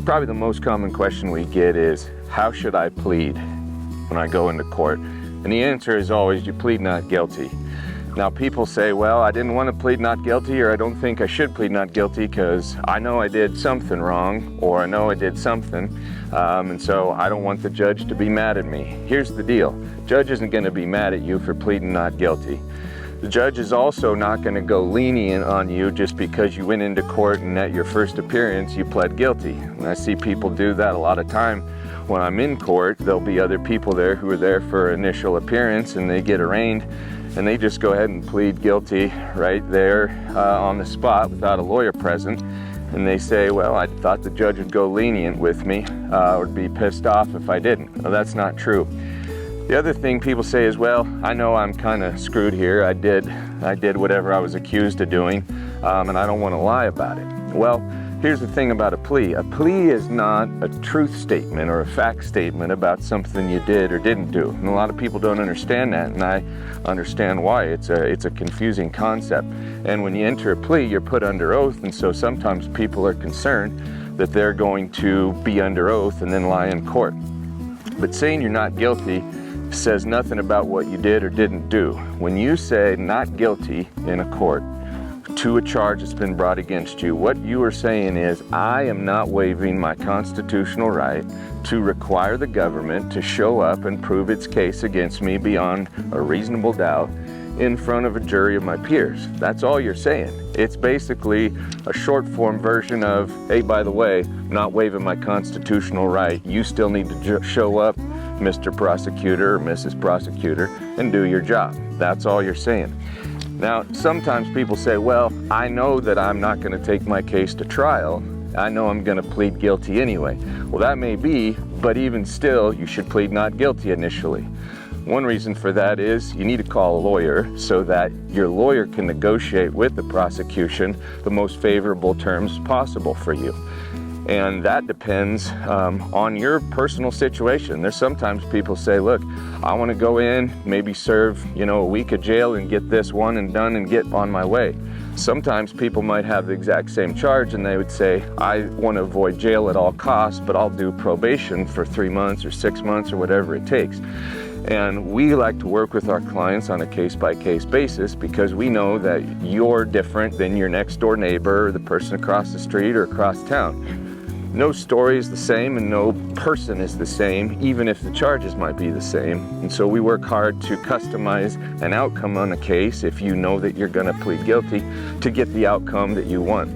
Probably the most common question we get is, how should I plead when I go into court? And the answer is always, you plead not guilty. Now people say, well, I didn't want to plead not guilty, or I don't think I should plead not guilty because I know I did something wrong, or I know I did something, and so I don't want the judge to be mad at me. Here's the deal. Judge isn't going to be mad at you for pleading not guilty. The judge is also not going to go lenient on you just because you went into court and at your first appearance you pled guilty. And I see people do that a lot of time. When I'm in court, there'll be other people there who are there for initial appearance, and they get arraigned and they just go ahead and plead guilty right there on the spot without a lawyer present. And they say, well, I thought the judge would go lenient with me or be pissed off if I didn't. Well, that's not true. The other thing people say is, well, I know I'm kind of screwed here. I did whatever I was accused of doing, and I don't want to lie about it. Well, here's the thing about a plea. A plea is not a truth statement or a fact statement about something you did or didn't do. And a lot of people don't understand that, and I understand why. It's a confusing concept. And when you enter a plea, you're put under oath, and so sometimes people are concerned that they're going to be under oath and then lie in court. But saying you're not guilty says nothing about what you did or didn't do. When you say not guilty in a court to a charge that's been brought against you, what you are saying is, I am not waiving my constitutional right to require the government to show up and prove its case against me beyond a reasonable doubt in front of a jury of my peers. That's all you're saying. It's basically a short form version of, hey, by the way, not waiving my constitutional right. You still need to show up, Mr. Prosecutor or Mrs. Prosecutor, and do your job. That's all you're saying. Now, sometimes people say, well, I know that I'm not going to take my case to trial. I know I'm going to plead guilty anyway. Well, that may be, but even still, you should plead not guilty initially. One reason for that is you need to call a lawyer so that your lawyer can negotiate with the prosecution the most favorable terms possible for you. And that depends on your personal situation. There's sometimes people say, look, I want to go in, maybe serve, a week of jail and get this one and done and get on my way. Sometimes people might have the exact same charge and they would say, I want to avoid jail at all costs, but I'll do probation for 3 months or 6 months or whatever it takes. And we like to work with our clients on a case-by-case basis because we know that you're different than your next door neighbor or the person across the street or across town. No story is the same and no person is the same, even if the charges might be the same. And so we work hard to customize an outcome on a case if you know that you're going to plead guilty to get the outcome that you want.